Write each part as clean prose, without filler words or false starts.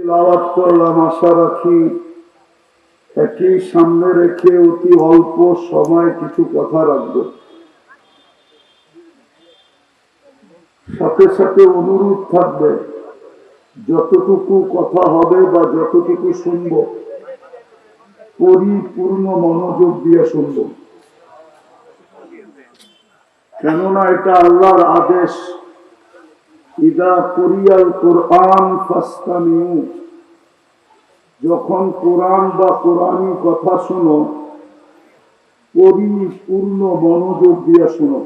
তেলাওয়াত করলাম, আশা রাখি একই সামনে রেখে অতি অল্প সময় কিছু কথা রাখব। সাথে সাথে অনুরোধ থাকবে, যতটুকু কথা হবে বা যতটুকু শুনব পরিপূর্ণ মনোযোগ দিয়ে শুনব, কেননা এটা আল্লাহর আদেশ। ইদা কুরিয়াল কুরআন ফাসতামিউ, যখন কোরআন বা কোরআনী কথা শোনো পরিপূর্ণ মনোযোগ দিয়ে শোনো।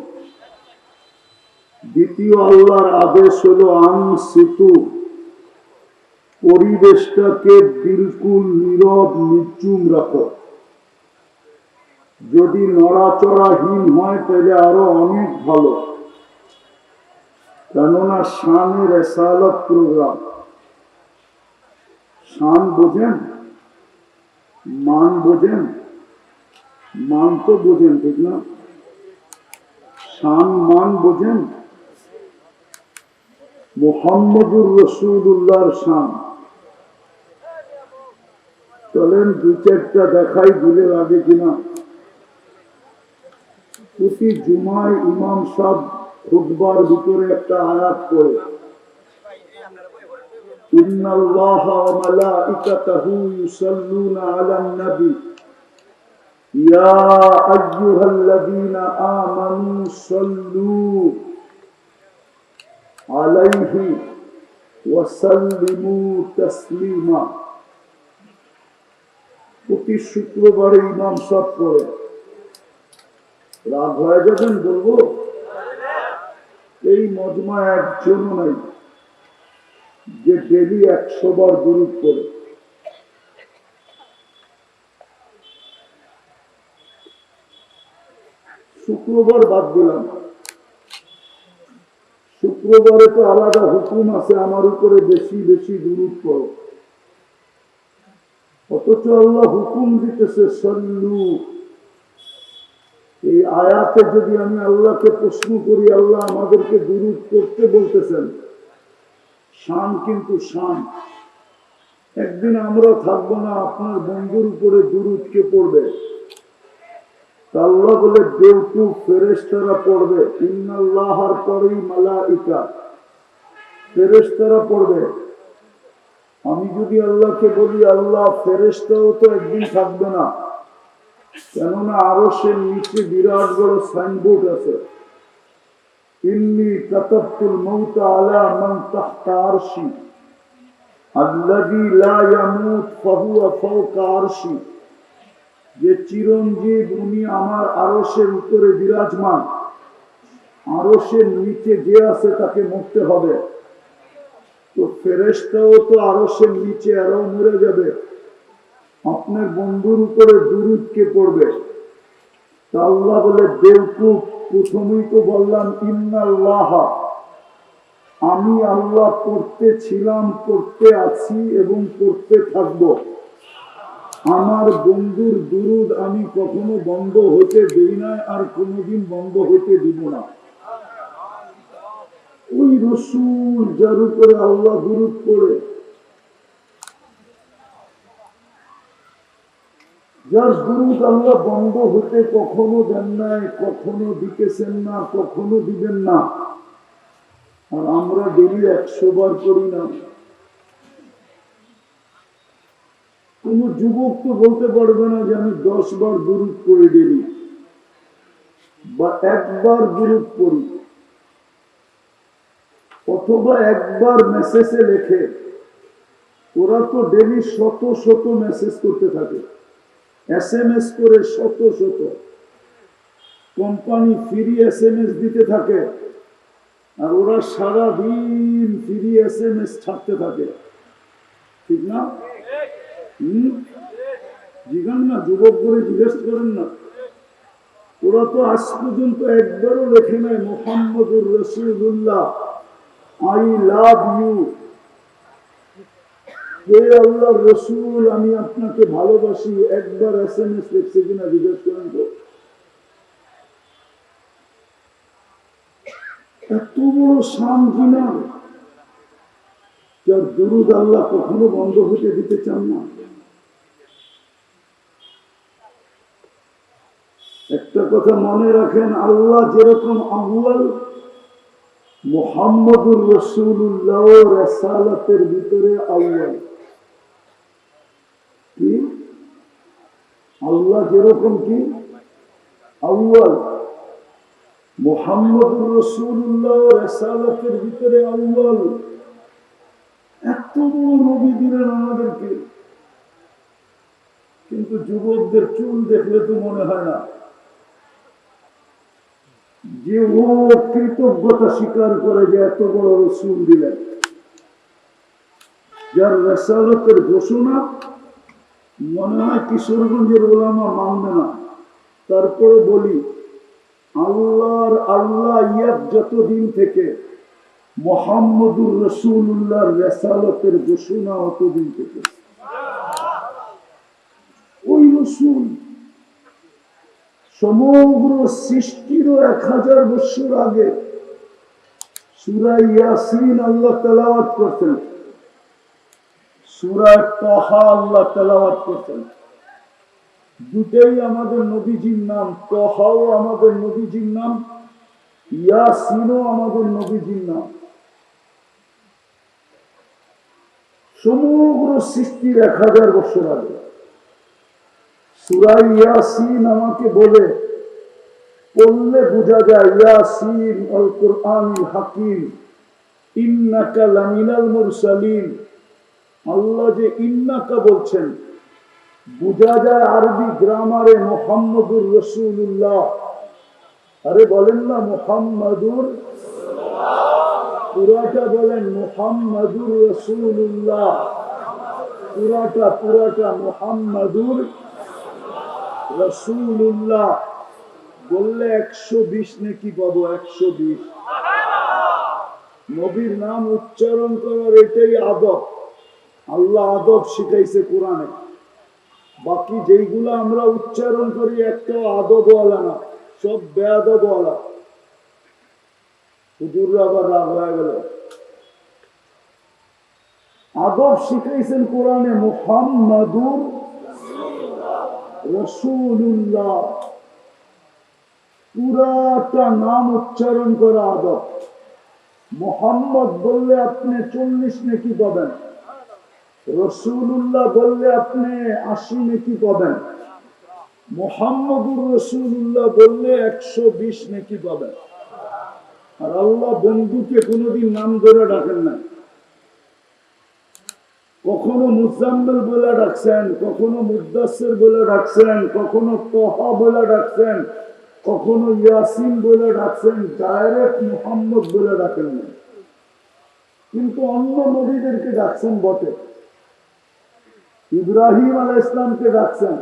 দ্বিতীয় আল্লাহর আদেশ হলো আনসিতু, পরিবেশটাকে বিলকুল নীরব নির্জুম রাখো। যদি নড়াচড়াহীন হয় তাহলে আরো অনেক ভালো, কেননা শানের রেসালাত প্রোগ্রাম। শান বোঝেন? মান বোঝেন? মান তো বোঝেন, ঠিক না? শান মান বোঝেন? মুহাম্মদুর রাসূলুল্লাহর শান। চলেন দু চারটা দেখাই, দিলে লাগে কিনা। প্রতি জুমায় ইমাম সাহেব খুতবার ভিতরে একটা আয়াত পড়ে, ইন্নাল্লাহা ওয়া মালাইকাতাহু ইউসাল্লুনা আলান নবী ইয়া আইয়ুহাল্লাযীনা আমানু সাল্লু আলাইহি ওয়া সাল্লিমু তাসলিমা। প্রতি শুক্রবারে ইমাম সাহেব পড়ে। রাগ হয়ে যাবেন বলবো? এই মজমা একজনও নাই যে ডেলি 100 বার দুরূদ পড়ে। শুক্রবার বাদ দিলাম, শুক্রবারে তো আলাদা হুকুম আছে আমার উপরে বেশি বেশি দুরূদ পড়ো। অথচ আল্লাহ হুকুম দিতেছে সল্লু। এই আয়াতে যদি আমি আল্লাহকে প্রশ্ন করি, আল্লাহ আমাদেরকে দুরূদ করতে বলতেছেন, শান কিন্তু শান। একদিন আমরা থাকবো না, আপনার বন্ধুর উপরে দুরূদ কে পড়বে? আল্লাহ বলে বেওকুফ ফেরেশতারা পড়বে। ইন্নাল্লাহর পরেই মালাইকা, ফেরেশতারা পড়বে। আমি যদি আল্লাহকে বলি, আল্লাহ ফেরেশতাও তো একদিন থাকবে না, কেননা আরশের নিচে বিরাট বড় সাইনবোর্ড আছে, ইন্নী কাতাবতুল মাউতা আলা মান তাহতা আরশি আল্লাযী লা ইয়ামুত ফাহুয়া ফাওকা আরশি। যে চিরঞ্জীব, উনি আমার আরশের উপরে বিরাজমান। আরশের নিচে যে আছে তাকে মরতে হবে। তো ফেরেশতাও তো আরশের নিচে, এরাও মরে যাবে। আপনার বন্ধুর উপরে দুরূদ কে পড়বে? তা আল্লাহ বলে বেওকুফ, প্রথমেই তো বললাম ইন্নাল্লাহ, আমি আল্লাহ পড়তে ছিলাম, পড়তে আছি এবং পড়তে থাকবো। আমার বন্ধুর দুরূদ আমি কখনো বন্ধ হতে দেই না, আর কোনোদিন বন্ধ হতে দিব না। ওই রাসূল যার উপরে আল্লাহ দুরূদ পড়ে, যার দুরূদ আল্লাহ বন্ধ হতে কখনো দেন নাই, কখনো দিতেছেন না, কখনো দিবেন না, আর আমরা ডেলি 100 বার করি না। কোন যুবক তো বলতে পারবে না যে আমি 10 বার দুরূদ পড়ি ডেলি, বা একবার দুরূদ পড়ি, অথবা একবার মেসেজে লেখে। ওরা তো ডেলি শত শত মেসেজ করতে থাকে, SMS করে শত শত। কোম্পানি ফ্রি SMS দিতে থাকে, আর ওরা সারাদিন ফ্রি SMS ছাড়তে থাকে, ঠিক না? জিজ্ঞান না, যুবক করে জিজ্ঞেস করেন না। ওরা তো আজ পর্যন্ত একবারও লেখে নাই মুহাম্মদুর রাসূলুল্লাহ আই লাভ ইউ, হে আল্লাহর রাসূল আমি আপনাকে ভালোবাসি। একবার SMS লিখছে কিনা জিজ্ঞেস করেন তো। এত বড় শান কিনা। যার দুরুদ আল্লাহ কখনো বন্ধ হতে দিতে চান না। একটা কথা মনে রাখেন, আল্লাহ যেরকম আউয়াল, মুহাম্মদুর রাসূলুল্লাহ রিসালাতের ভিতরে আউয়াল। কি আল্লাহ যেরকম কি আউয়াল, মুহাম্মদুর রাসূলুল্লাহ রিসালাতের ভিতরে আউয়াল। এত বড় নবী দিলেন আমাদেরকে, কিন্তু যুবকদের চুল দেখলে তো মনে হয় না যে ও কৃতজ্ঞতা স্বীকার করে যে এত বড় রসুল দিলেন, যার রিসালাতের ঘোষণা মনে হয় কিশোরগঞ্জের ওলামা মানবে না। তারপরে বলি, আল্লাহ ইয়াদ যতদিন থেকে মুহাম্মদুর রাসূলুল্লাহর রিসালাতের ঘোষণা অতদিন থেকে ওই রসুল সমগ্র সৃষ্টির 1000 বছর আগে সূরা ইয়াসিন আল্লাহ তেলাওয়াত করতেন, সূরা তাহা আল্লাহ তেলাওয়াত করতেন। দুটেই আমাদের নবীজির নাম, তাহাও আমাদের নবীজির নাম, ইয়াসিনও আমাদের নবীজির নাম। সমগ্র সৃষ্টির 1000 বছর আগে সূরা ইয়াসিন আমাকে বলে পড়লে বোঝা যায়, ইয়াসিন আল কুরআনুল হাকিম ইন্নাকা লামিনাল মুরসালিন। আল্লাহ যে ইন্নাকা বলছেন, বোঝা যায় আরবি গ্রামারে মুহাম্মদুর রাসূলুল্লাহ। আরে বলেন না মুহাম্মদুর, পুরাটা বলেন মুহাম্মদুর রাসূলুল্লাহ, পুরাটা মুহাম্মদুর রাসূলুল্লাহ বললে 120 নাকি পাবো, 120। নবীর নাম উচ্চারণ করার এটাই আদব, আল্লাহ আদব শিখাইছে কোরআনে। বাকি যেইগুলো আমরা উচ্চারণ করি একটাও আদবওয়ালা না, সব বেয়াদবওয়ালা। হুজুররা আবার রাগ হয়ে গেল। আদব শিখাইছেন কোরআনে মুহাম্মাদুর রাসূলুল্লাহ, পুরাটা নাম উচ্চারণ করা আদব। মুহাম্মদ বললে আপনি 40 নেকি পাবেন, রাসূলুল্লাহ বললে আপনি 80 নেকি পাবেন, মুহাম্মদুর রাসূলুল্লাহ বললে 120 নেকি পাবেন। আর আল্লাহ বন্ধুকে কোনোদিন নাম ধরে ডাকেন না। কখনো মুজাম্মিল বলে ডাকছেন, কখনো মুদ্দাসসির বলে ডাকছেন, কখনো তোহা বলে ডাকছেন, কখনো ইয়াসিন বলে ডাকছেন, ডাইরেক্ট মুহাম্মদ বলে ডাকেন না। কিন্তু অন্য নবীদেরকে ডাকছেন বটে। ইব্রাহিম আলাইহিস সালামকে ডাকছেন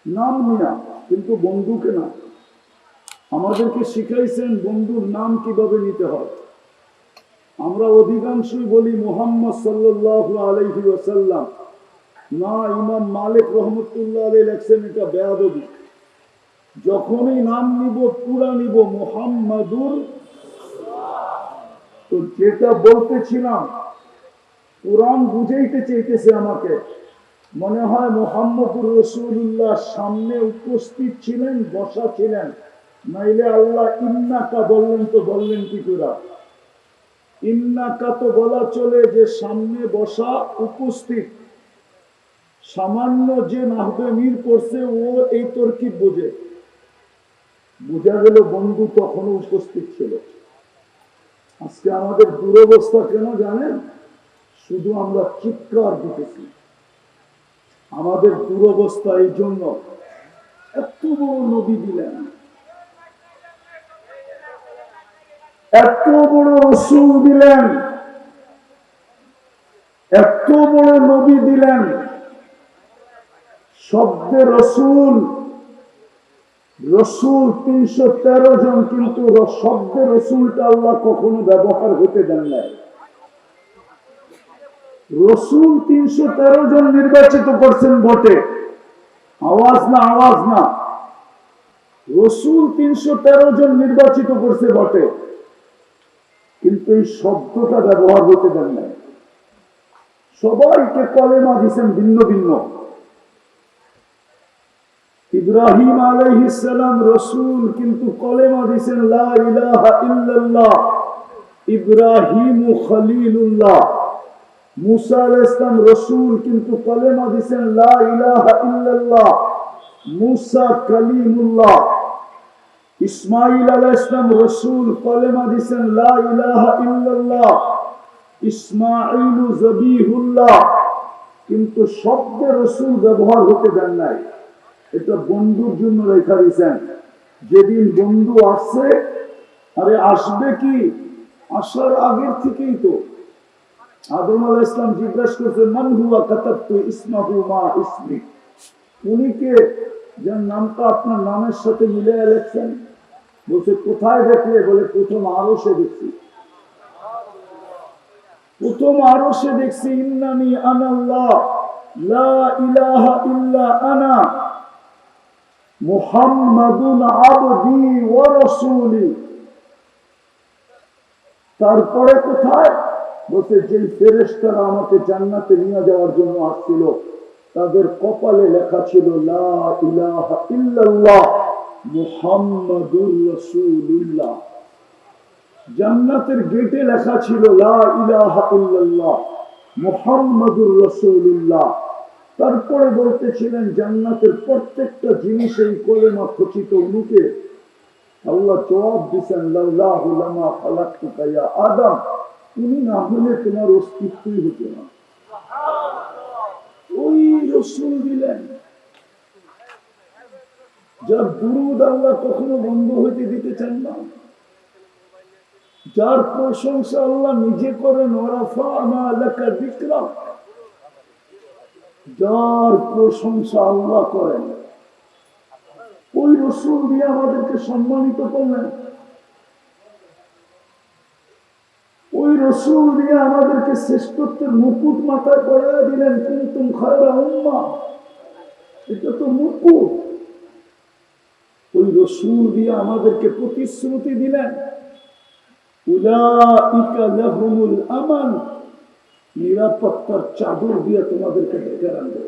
নাম নিয়া, কিন্তু বন্ধুকে না। আমাদেরকে শিখাইছেন বন্ধুর নাম কিভাবে নিতে হয়। আমরা অধিকাংশই বলি মুহাম্মদ সাল্লাল্লাহু আলাইহি ওয়াসাল্লাম না। ইমাম মালিক রহমতুল্লাহ আলাইহি লেখছেন এটা বেয়াদবি। যখনই নাম নিব পুরা নিব মুহাম্মাদুর। তো যেটা বলতেছিলাম, কোরআন বুঝাইতে চাইতেছে আমাকে, মনে হয় মুহাম্মদুর রাসূলুল্লাহ সামনে উপস্থিত ছিলেন, বসা ছিলেন, নাইলে আল্লাহ ইন্নাকা বললেন তো বললেন কি করে? ইন্নাকা তো বলা চলে যে সামনে বসা উপস্থিত। সামান্য যে নাহবে মীর পড়ছে ও এই তরকিব বোঝে। বোঝা গেল বন্ধু তখনও উপস্থিত ছিল। আজকে আমাদের দুরবস্থা কেন জানেন? শুধু আমরা চিৎকার দিতেছি। আমাদের দুরবস্থা এই জন্য, এত বড় নবী দিলেন, এত বড় রাসূল দিলেন, এত বড় নবী দিলেন, শব্দে রসুল, রসুল 313 জন, কিন্তু শব্দে রসুলটা আল্লাহ কখনো ব্যবহার হতে দেন নাই। রসুল 313 জন নির্বাচিত করছেন বটে, আওয়াজ না, আওয়াজ না। রসুল 313 জন নির্বাচিত করছে বটে, কিন্তু এই শব্দটা ব্যবহার হতে দেন নাই। সবাইকে কলেমা দিয়েছেন ভিন্ন ভিন্ন। ইব্রাহিম আলাইহিস সালাম রাসূল, কিন্তু কলেমা দিয়েছেন লা ইলাহা ইল্লাল্লাহ, ইব্রাহিম খলিলুল্লাহ। মুসা আলাইহিস সালাম রাসূল, কিন্তু কলেমা দিয়েছেন লা ইলাহা ইল্লাল্লাহ, মুসা কালিমুল্লাহ। ইসমাঈল আলাইহিস সালাম রাসূল, কলেমা দিয়েছেন লা ইলাহা ইল্লাল্লাহ, ইসমাঈল যবিহুল্লাহ। কিন্তু শব্দে রাসূল ব্যবহার হতে দেন নাই, এটা বন্ধুর জন্য রেখা দিয়েছেন। যেদিন বন্ধু আসছে, আরে আসবে কি, আসার আগের থেকেই তো আদম আলাইহিস সালাম জিজ্ঞাসা করছেন মান হুয়া, কাতাবতু ইসমাহু মা ইসমি, উনি কে, যার নামটা আপনার নামের সাথে মিলিয়ে লিখছেন? বলছে কোথায় দেখলে? বলে প্রথম আরশে দেখছি, প্রথম আরশে দেখছি। ইন্নানি আনাল্লাহ লা ইলাহা ইল্লা আনা মুহাম্মাদুন আবদি ওয়া রাসূলি। তারপরে কোথায়? বলছে যে ফেরেশতারা আমাকে জান্নাতে নিয়ে যাওয়ার জন্য আসছিল, তাদের কপালে লেখা ছিল লা ইলাহা ইল্লাল্লাহ মুহাম্মাদুর রাসূলুল্লাহ। জান্নাতের গেটে লেখা ছিল লা ইলাহা ইল্লাল্লাহ মুহাম্মাদুর রাসূলুল্লাহ। তারপরে বলতেছিলেন জান্নাতের প্রত্যেকটা জিনিস এই কলেমা খচিত। উনিকে আল্লাহ জবাব দিচ্ছেন লাউলাহু লামা খালাকতুকা ইয়া আদম, উনি না হলে তোমার অস্তিত্বই হতো না। ওই রাসূল দিলেন, যার দুরূদ আল্লাহ কখনো বন্ধ হইতে দিতে চান না, যার প্রশংসা আল্লাহ নিজে করেন, ওয়ারাফা'না লাকা যিকরা, যার প্রশংসা আল্লাহ করেন, ওই রাসূল দিয়ে আমাদেরকে সম্মানিত করলেন, ওই রাসূল দিয়ে আমাদেরকে শ্রেষ্ঠত্বের মুকুট মাথায় পরাইয়া দিলেন। কুনতুম খায়রা উম্মাহ, এটা তো মুকুট। ওই রাসূল দিয়ে আমাদেরকে প্রতিশ্রুতি দিলেন উলাইকা লাহুমুল আমান, নিরাপত্তার চাদর দিয়ে তোমাদেরকে ঢেকে রাখবে।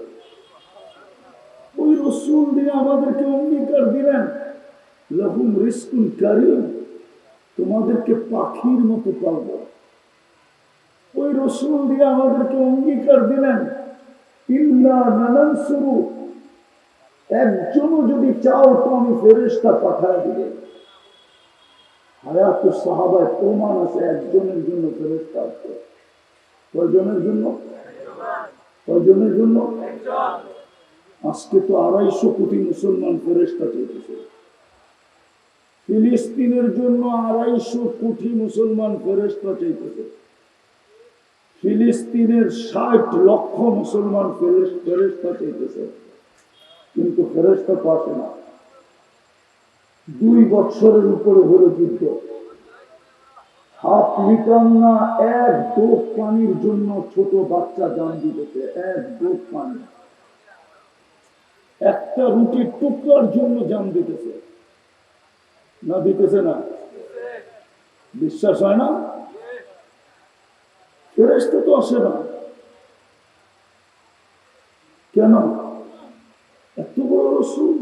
ওই রাসূল দিয়ে আমাদেরকে অঙ্গীকার দিলেন লাহুম রিজকুন কারীম, তোমাদেরকে পাখির মতো পালব। ওই রাসূল দিয়ে আমাদেরকে অঙ্গীকার দিলেন ইন্না নানসুরু, একজনও যদি চাও তো আমি ফেরেশতা পাঠায় দিব। হায়াতুস সাহাবায় প্রমাণ আছে একজনের জন্য ফেরেশতা আসবে। কয়জনের জন্য? কয়জনের জন্য? আজকে তো 250 কোটি মুসলমান ফেরেশতা চাইতেছে। ফিলিস্তিনের জন্য 250 কোটি মুসলমান ফেরেশতা চাইতেছে। ফিলিস্তিনের 60 লক্ষ মুসলমান ফেরেশতা চাইতেছে, কিন্তু ফেরেশতা তো আসে না। 2 বছরের উপরে হলো যুদ্ধ, 1/2 লিটার না 1 ডোব পানির জন্য ছোট বাচ্চা জান দিতেছে। 1 ডোব পানি, একটা রুটির টুকরার জন্য জান দিতেছে। না দিতেছে না? বিশ্বাস হয় না? ফেরেশতা তো আসে না কেন? এত বড় রাসূল,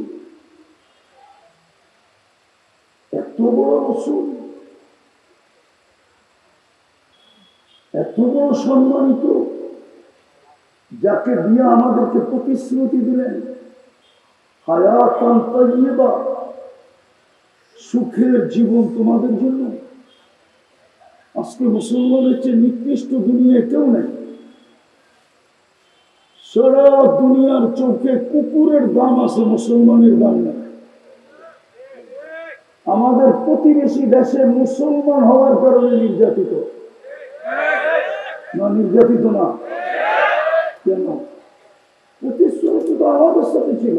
এত বড় রাসূল, এত বড় সম্মানিত, যাকে দিয়ে আমাদেরকে প্রতিশ্রুতি দিলেন হায়াতান তাইয়্যিবা, সুখের জীবন তোমাদের জন্য। আজকে মুসলমানের চেয়ে নিকৃষ্ট দুনিয়ায় কেউ নেই। সারা দুনিয়ার চোখে কুকুরের দাম আছে, মুসলমানের দাম নেই। আমাদের প্রতিবেশী দেশে মুসলমান হওয়ার কারণে নির্যাতিত না? নির্যাতিত না কেন? প্রতিশ্রুতি তো আমাদের সাথে ছিল,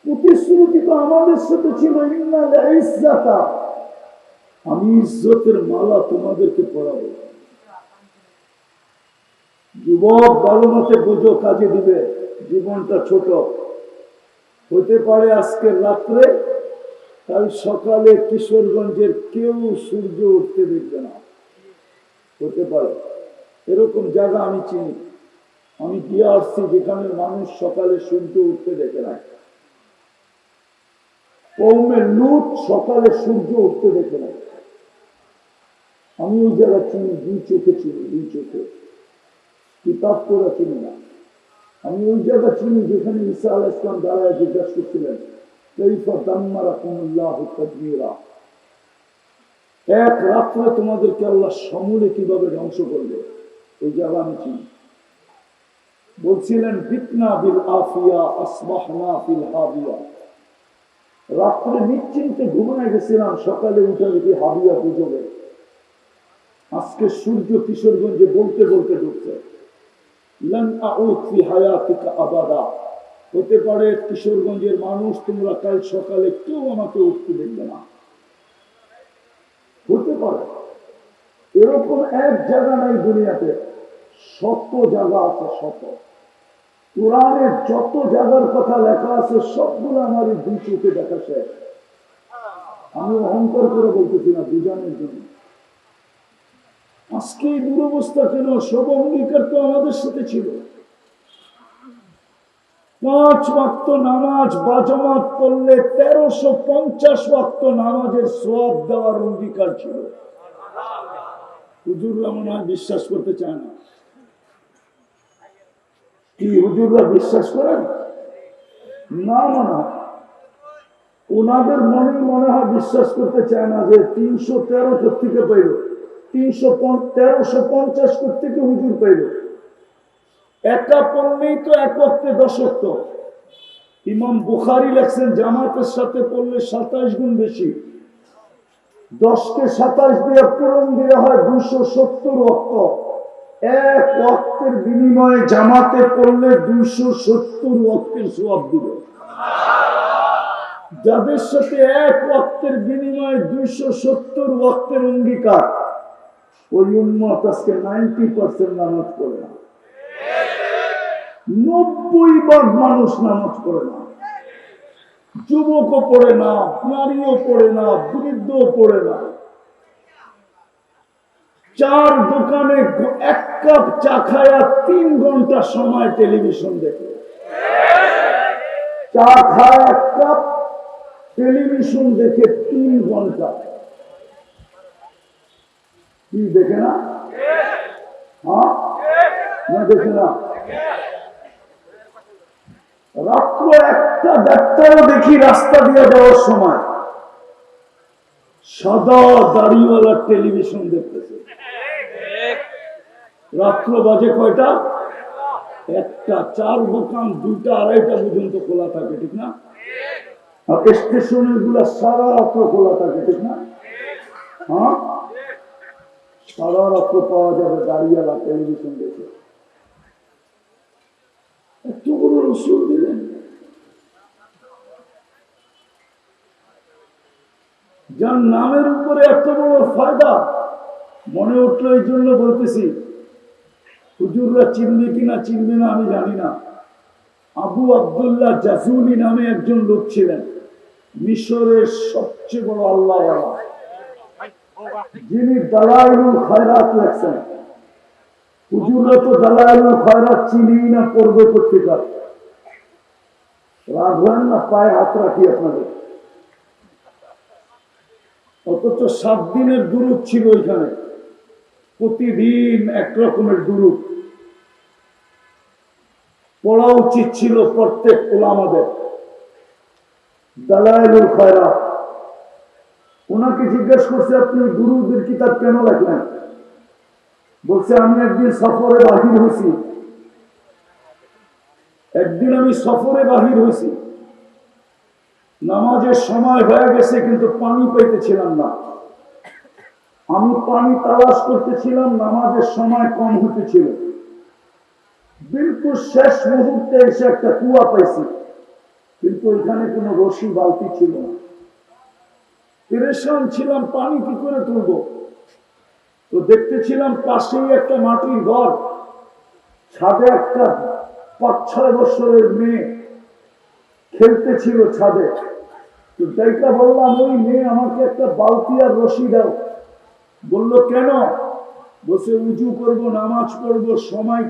প্রতিশ্রুতি তো আমাদের সাথে ছিল ইন্নাল ইজ্জাতা, আমি ইজ্জতের মালা তোমাদেরকে পরাবো। যুবক ভালো মতে বোঝো, কাজে দিবে। জীবনটা ছোট হতে পারে, আজকের রাত্রে কাল সকালে কিশোরগঞ্জের কেউ সূর্য উঠতে দেখবে না, হতে পারে। এরকম জায়গা আমি চিনি। আমি গিয়ে আসছি যেখানে মানুষ সকালে সূর্য উঠতে দেখে না। কওমের লূত সকালে সূর্য উঠতে দেখে না। আমি ওই জায়গা চিনি, দুই চোখে চিনি, দুই চোখে, কিতাব পড়া চিনি না। আমি ওই জায়গা চিনি যেখানে ঈসা আলাইহিস সালাম দাঁড়ায় জিজ্ঞাসা করছিলেন কাইফা দাম্মারাকুমুল্লাহু তাদমীরা, এক রাত্রে তোমাদেরকে আল্লাহ সমূলে কিভাবে ধ্বংস করবে, ওই জায়গা আমি চিনি। বলছিলেন বিতনা বিল আফিয়া আসবাহনা ফিল হাবিয়া, রাত্রে নিশ্চিন্তে ঘুমায় গেছিলাম, সকালে উঠে দেখি হাবিয়া গুজবে। আজকে সূর্য কিশোরগঞ্জে বলতে বলতে ঢুকছে, লান আউদ ফি হায়াতিকা আবাদা, হতে পারে কিশোরগঞ্জের মানুষ তোমরা কাল সকালে কেউ আমাকে উঠতে দেখবে না, হতে পারে। এরকম এক জায়গা নাই দুনিয়াতে, শত জায়গা আছে, শত। কোরআনের যত জায়গার কথা লেখা আছে সবগুলো আমার এই দুই চোখে দেখা শেষ। আমি অহংকার করে বলতেছি না, বুঝানোর জন্য। আজকে এই দুরবস্থা কেন? সব অঙ্গীকার তো আমাদের সাথে ছিল। 5 ওয়াক্ত নামাজ বাজমাত করলে 1350 ওয়াক্ত নামাজের সওয়াব দেওয়ার অঙ্গীকার ছিল। হুজুররা মনে হয় বিশ্বাস করতে চায় না। কি হুজুররা বিশ্বাস করেন না? মনে হয় ওনাদের মনে হয় বিশ্বাস করতে চায় না যে 313 কোথেকে পাইল, 1350 কোথেকে হুজুর পাইল। একা পড়লেই তো এক ওয়াক্তে 10 ওয়াক্ত। ইমাম বুখারী লেখছেন জামাতের সাথে পড়লে 27 গুণ বেশি। 10কে 27 দিয়ে পূরণ দিলে হয় 270 ওয়াক্ত। এক ওয়াক্তের বিনিময়ে জামাতে পড়লে 270 ওয়াক্তের সওয়াব দিবে। যাদের সাথে এক ওয়াক্তের বিনিময়ে 270 ওয়াক্তের অঙ্গীকার, ওই উম্মত আজকে 90% নামাজ পড়ে না। 90% মানুষ নামাজ পড়ে না। যুবকও পড়ে না, নারীও পড়ে না, বৃদ্ধও পড়ে না। চার দোকানে 1 কাপ চা খায়া 3 ঘন্টা সময় টেলিভিশন দেখে। চা খায় 1 কাপ, টেলিভিশন দেখে 3 ঘন্টা। কি দেখে না? হ্যাঁ, না দেখে না। রাত্র 1টা 1:30টাও দেখি রাস্তা দিয়ে যাওয়ার সময় সাদা দাড়িওয়ালা টেলিভিশন দেখতেছে। রাত্র বাজে কয়টা? 1টা। 4 দোকান 2টা 2:30টা পর্যন্ত খোলা থাকে, ঠিক না? আর স্টেশনের গুলা সারা রাত্র খোলা থাকে, ঠিক না? হ্যাঁ, সারা রাত্র পাওয়া যাবে দাড়িওয়ালা টেলিভিশন দেখে। এত বড় রসুল দিলেন। যার নামের উপরে এত বড় ফায়দা, মনে উঠলো এই জন্য বলতেছি। হুজুররা চিনবে কিনা চিনবে না আমি জানি না। আবু আব্দুল্লাহ জাজুলি নামে একজন লোক ছিলেন, মিশরের সবচেয়ে বড় আল্লাহওয়ালা, যিনি দালাইলুল খায়রাত লেখছেন। হুজুররা তো দালাইলুল খায়রাত চিনি না, পড়বে পত্রিকা। রাখবেন না, পায়ে হাত রাখি আপনাদের। অথচ 7 দিনের দুরূদ ছিল ওইখানে, প্রতিদিন এক রকমের দুরূদ পড়া উচিত ছিল প্রত্যেক উলামাদের। দালাইলুল খায়রাত। ওনাকে জিজ্ঞেস করছে আপনি দুরূদের কিতাব কেন লেখলেন? বলছে আমি একদিন সফরে বাহির হয়েছি, নামাজের সময় হয়ে গেছে কিন্তু পানি পাইতেছিলাম না। আমি পানি তালাশ করতেছিলাম, নামাজের সময় কম হতেছিল। বিলকুল শেষ মুহূর্তে এসে একটা কুয়া পাইছি, কিন্তু ওইখানে কোনো রশি বালতি ছিল না। পেরেশান ছিলাম, পানি কি করে তুলবো। তো দেখতেছিলাম পাশেই একটা মাটির ঘর, ছাদে একটা 5-6 বছরের মেয়ে খেলতেছিল ছাদে। তো যাইটা বললাম, ওই মেয়ে আমাকে একটা বালতি আর রশি দাও। বললো কেন? বসে উঁচু করব, নামাজ পড়ব, সময়